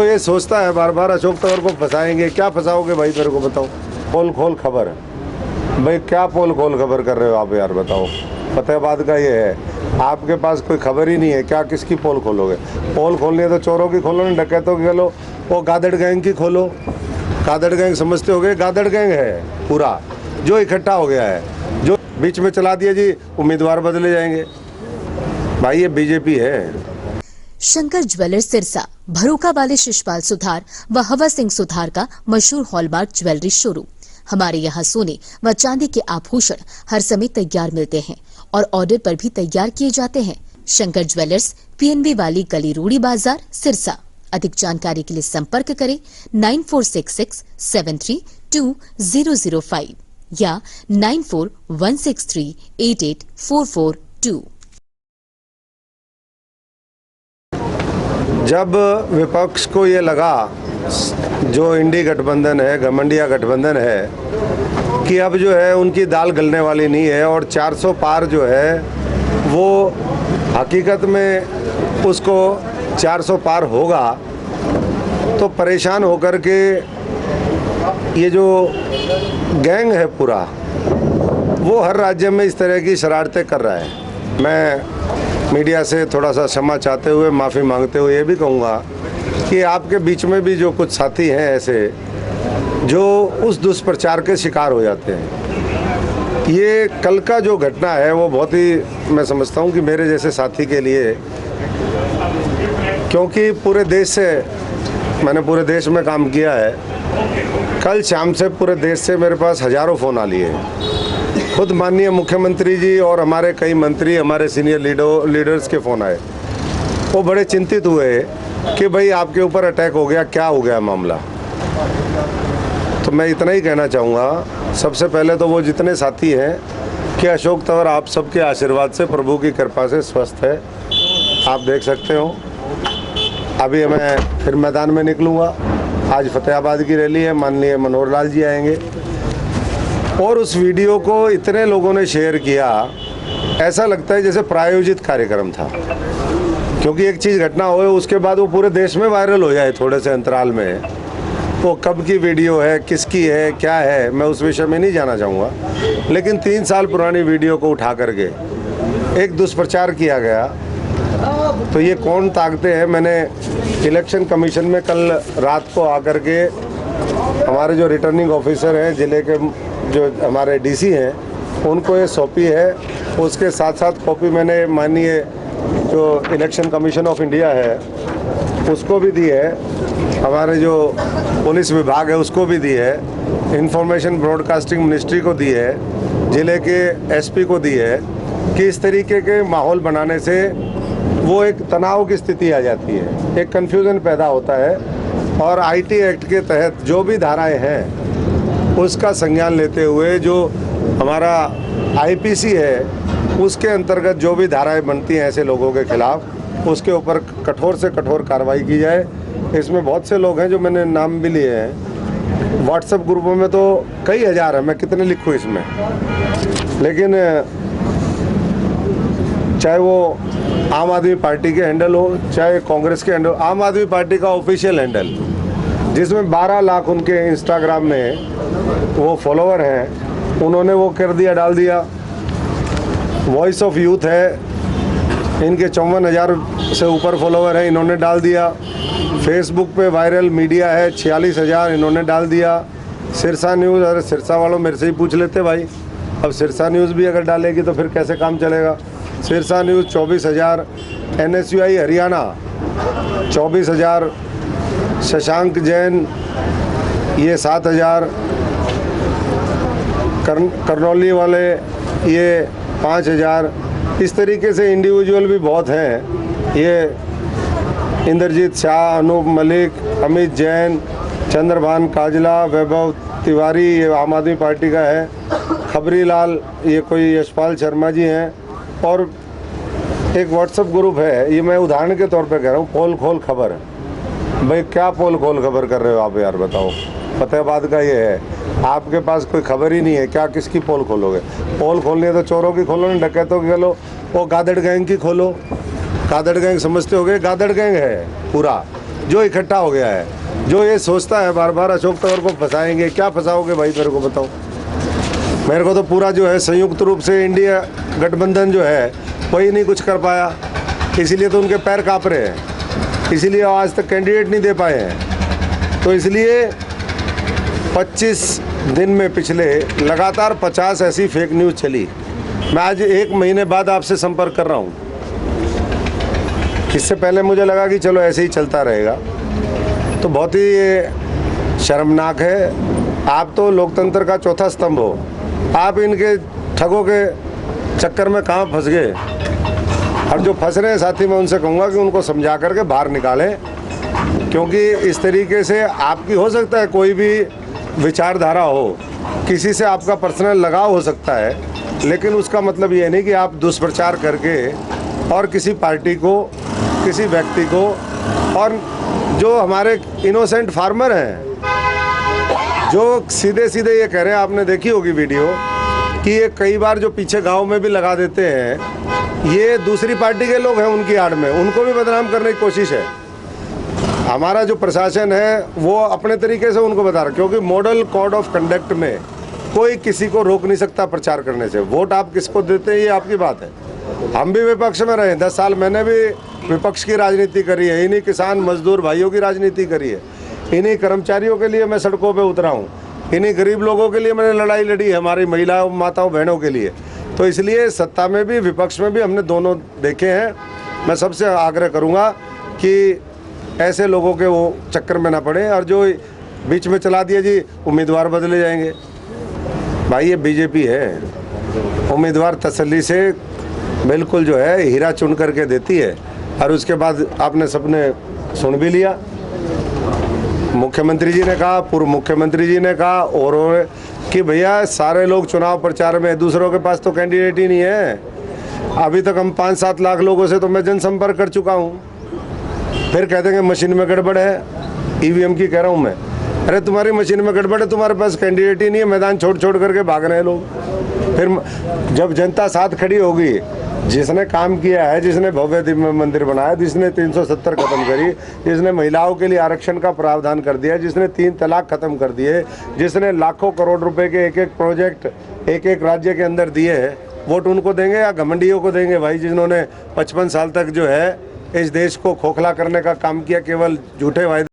तो ये सोचता है बार बार अशोक तंवर को फंसाएंगे। क्या फंसाओगे भाई, मेरे को बताओ। पोल खोल खबर भाई, क्या पोल खोल खबर कर रहे हो आप यार, बताओ। फतेहाबाद का ये है, आपके पास कोई खबर ही नहीं है, क्या किसकी पोल खोलोगे? पोल खोलनी है तो चोरों की खोलो ना, डकैतों की खोलो, वो गादड़ गैंग की खोलो। गादड़ गैंग समझते हो गए? गादड़ गैंग है पूरा जो इकट्ठा हो गया है, जो बीच में चला दिया जी उम्मीदवार बदले जाएंगे। भाई ये बीजेपी है। शंकर ज्वेलर्स सिरसा, भरोका वाले शिशपाल सुथार व हवा सिंह सुथार का मशहूर हॉलमार्क ज्वेलरी शोरूम। हमारे यहाँ सोने व चांदी के आभूषण हर समय तैयार मिलते हैं और ऑर्डर पर भी तैयार किए जाते हैं। शंकर ज्वेलर्स, PNB वाली गली, रूड़ी बाजार, सिरसा। अधिक जानकारी के लिए संपर्क करें 9466732005 या 9416388442। जब विपक्ष को ये लगा, जो इंडी गठबंधन है, घमंडिया गठबंधन है, कि अब जो है उनकी दाल गलने वाली नहीं है और 400 पार जो है वो हकीकत में उसको 400 पार होगा, तो परेशान होकर के ये जो गैंग है पूरा, वो हर राज्य में इस तरह की शरारतें कर रहा है। मैं मीडिया से थोड़ा सा क्षमा चाहते हुए, माफ़ी मांगते हुए ये भी कहूँगा कि आपके बीच में भी जो कुछ साथी हैं ऐसे, जो उस दुष्प्रचार के शिकार हो जाते हैं। ये कल का जो घटना है वो बहुत ही, मैं समझता हूँ कि मेरे जैसे साथी के लिए, क्योंकि पूरे देश से, मैंने पूरे देश में काम किया है, कल शाम से पूरे देश से मेरे पास हज़ारों फ़ोन आ लिए हैं। खुद माननीय मुख्यमंत्री जी और हमारे कई मंत्री, हमारे सीनियर लीडर्स के फ़ोन आए। वो बड़े चिंतित हुए कि भाई आपके ऊपर अटैक हो गया, क्या हो गया मामला। तो मैं इतना ही कहना चाहूँगा, सबसे पहले तो वो जितने साथी हैं, कि अशोक तंवर आप सबके आशीर्वाद से, प्रभु की कृपा से स्वस्थ है। आप देख सकते हो। अभी मैं फिर मैदान में निकलूँगा। आज फतेहाबाद की रैली है, माननीय मनोहर लाल जी आएंगे। और उस वीडियो को इतने लोगों ने शेयर किया, ऐसा लगता है जैसे प्रायोजित कार्यक्रम था। क्योंकि एक चीज़ घटना हो, उसके बाद वो पूरे देश में वायरल हो जाए थोड़े से अंतराल में, वो कब की वीडियो है, किसकी है, क्या है, मैं उस विषय में नहीं जाना चाहूँगा। लेकिन 3 साल पुरानी वीडियो को उठा करके एक दुष्प्रचार किया गया, तो ये कौन ताकते हैं। मैंने इलेक्शन कमीशन में कल रात को आकर के हमारे जो रिटर्निंग ऑफिसर हैं, ज़िले के जो हमारे DC हैं, उनको ये सौंपी है। उसके साथ साथ कॉपी मैंने माननीय जो इलेक्शन कमीशन ऑफ इंडिया है उसको भी दी है, हमारे जो पुलिस विभाग है उसको भी दी है, इंफॉर्मेशन ब्रॉडकास्टिंग मिनिस्ट्री को दी है, ज़िले के SP को दी है, कि इस तरीके के माहौल बनाने से वो एक तनाव की स्थिति आ जाती है, एक कन्फ्यूज़न पैदा होता है। और IT एक्ट के तहत जो भी धाराएं हैं उसका संज्ञान लेते हुए, जो हमारा IPC है उसके अंतर्गत जो भी धाराएं बनती हैं ऐसे लोगों के खिलाफ, उसके ऊपर कठोर से कठोर कार्रवाई की जाए। इसमें बहुत से लोग हैं जो मैंने नाम भी लिए हैं। व्हाट्सएप ग्रुपों में तो कई हज़ार हैं, मैं कितने लिखूँ इसमें। लेकिन चाहे वो आम आदमी पार्टी के हैंडल हो, चाहे कांग्रेस के हैंडल, आम आदमी पार्टी का ऑफिशियल हैंडल, जिसमें 12 लाख उनके इंस्टाग्राम में वो फॉलोवर हैं, उन्होंने वो कर दिया, डाल दिया। वॉइस ऑफ यूथ है, इनके 54,000 से ऊपर फॉलोवर हैं, इन्होंने डाल दिया। फेसबुक पे वायरल मीडिया है 46,000, इन्होंने डाल दिया। सिरसा न्यूज़, अरे सिरसा वालों मेरे से ही पूछ लेते भाई, अब सिरसा न्यूज़ भी अगर डालेगी तो फिर कैसे काम चलेगा। सिरसा न्यूज़ 24,000, NSUI हरियाणा 24,000, शशांक जैन ये 7,000, करनौली वाले ये 5,000। इस तरीके से इंडिविजुअल भी बहुत हैं। ये इंद्रजीत शाह, अनूप मलिक, अमित जैन, चंद्रभान काजला, वैभव तिवारी, ये आम आदमी पार्टी का है। खबरी लाल, ये कोई यशपाल शर्मा जी हैं। और एक व्हाट्सएप ग्रुप है, ये मैं उदाहरण के तौर पे कह रहा हूँ, पोल खोल खबर। भाई क्या पोल खोल खबर कर रहे हो आप यार, बताओ। फतेहाबाद का ये है, आपके पास कोई खबर ही नहीं है, क्या किसकी पोल खोलोगे? पोल खोलनी है तो चोरों की खोलो ना, डकैतों की खोलो, वो गादड़ गैंग की खोलो। गादड़ गैंग समझते हो गए? गादड़ गैंग है पूरा जो इकट्ठा हो गया है, जो ये सोचता है बार बार अशोक तंवर को फंसाएंगे। क्या फंसाओगे भाई, मेरे को बताओ। मेरे को तो पूरा जो है संयुक्त रूप से इंडिया गठबंधन जो है वही नहीं कुछ कर पाया, इसीलिए तो उनके पैर काँप रहे हैं, इसीलिए आज तक कैंडिडेट नहीं दे पाए हैं। तो इसलिए 25 दिन में पिछले लगातार 50 ऐसी फेक न्यूज़ चली। मैं आज 1 महीने बाद आपसे संपर्क कर रहा हूँ। इससे पहले मुझे लगा कि चलो ऐसे ही चलता रहेगा, तो बहुत ही ये शर्मनाक है। आप तो लोकतंत्र का चौथा स्तंभ हो, आप इनके ठगों के चक्कर में कहाँ फंस गए। और जो फंस रहे हैं साथी, मैं उनसे कहूँगा कि उनको समझा करके बाहर निकालें, क्योंकि इस तरीके से आपकी हो सकता है कोई भी विचारधारा हो, किसी से आपका पर्सनल लगाव हो सकता है, लेकिन उसका मतलब ये नहीं कि आप दुष्प्रचार करके और किसी पार्टी को, किसी व्यक्ति को, और जो हमारे इनोसेंट फार्मर हैं जो सीधे सीधे ये कह रहे हैं, आपने देखी होगी वीडियो कि ये कई बार जो पीछे गांव में भी लगा देते हैं, ये दूसरी पार्टी के लोग हैं उनकी आड़ में, उनको भी बदनाम करने की कोशिश है। हमारा जो प्रशासन है वो अपने तरीके से उनको बता रहा है, क्योंकि मॉडल कोड ऑफ कंडक्ट में कोई किसी को रोक नहीं सकता प्रचार करने से। वोट आप किसको देते हैं ये आपकी बात है। हम भी विपक्ष में रहे 10 साल, मैंने भी विपक्ष की राजनीति करी है, इन्हीं किसान मजदूर भाइयों की राजनीति करी है, इन्हीं कर्मचारियों के लिए मैं सड़कों पे उतरा हूँ, इन्हीं गरीब लोगों के लिए मैंने लड़ाई लड़ी है, हमारी महिलाओं, माताओं, बहनों के लिए। तो इसलिए सत्ता में भी विपक्ष में भी हमने दोनों देखे हैं। मैं सबसे आग्रह करूँगा कि ऐसे लोगों के वो चक्कर में ना पड़े, और जो बीच में चला दिया जी उम्मीदवार बदले जाएंगे, भाई ये बीजेपी है। उम्मीदवार तसल्ली से बिल्कुल जो है हीरा चुन करके देती है, और उसके बाद आपने सबने सुन भी लिया। मुख्यमंत्री जी ने कहा, पूर्व मुख्यमंत्री जी ने कहा और कि भैया सारे लोग चुनाव प्रचार में, दूसरों के पास तो कैंडिडेट ही नहीं है। अभी तक हम 5-7 लाख लोगों से तो मैं जनसंपर्क कर चुका हूँ। फिर कह देंगे मशीन में गड़बड़ है, ईवीएम की कह रहा हूँ मैं। अरे तुम्हारी मशीन में गड़बड़ है, तुम्हारे पास कैंडिडेट ही नहीं है, मैदान छोड़ छोड़ करके भाग रहे हैं लोग। फिर जब जनता साथ खड़ी होगी, जिसने काम किया है, जिसने भव्य दिव्य मंदिर बनाया, जिसने 370 खत्म करी, जिसने महिलाओं के लिए आरक्षण का प्रावधान कर दिया, जिसने 3 तलाक खत्म कर दिए, जिसने लाखों करोड़ रुपए के एक एक प्रोजेक्ट एक एक राज्य के अंदर दिए हैं, वोट उनको देंगे या घमंडियों को देंगे भाई, जिन्होंने 55 साल तक जो है इस देश को खोखला करने का काम किया, केवल झूठे वायदे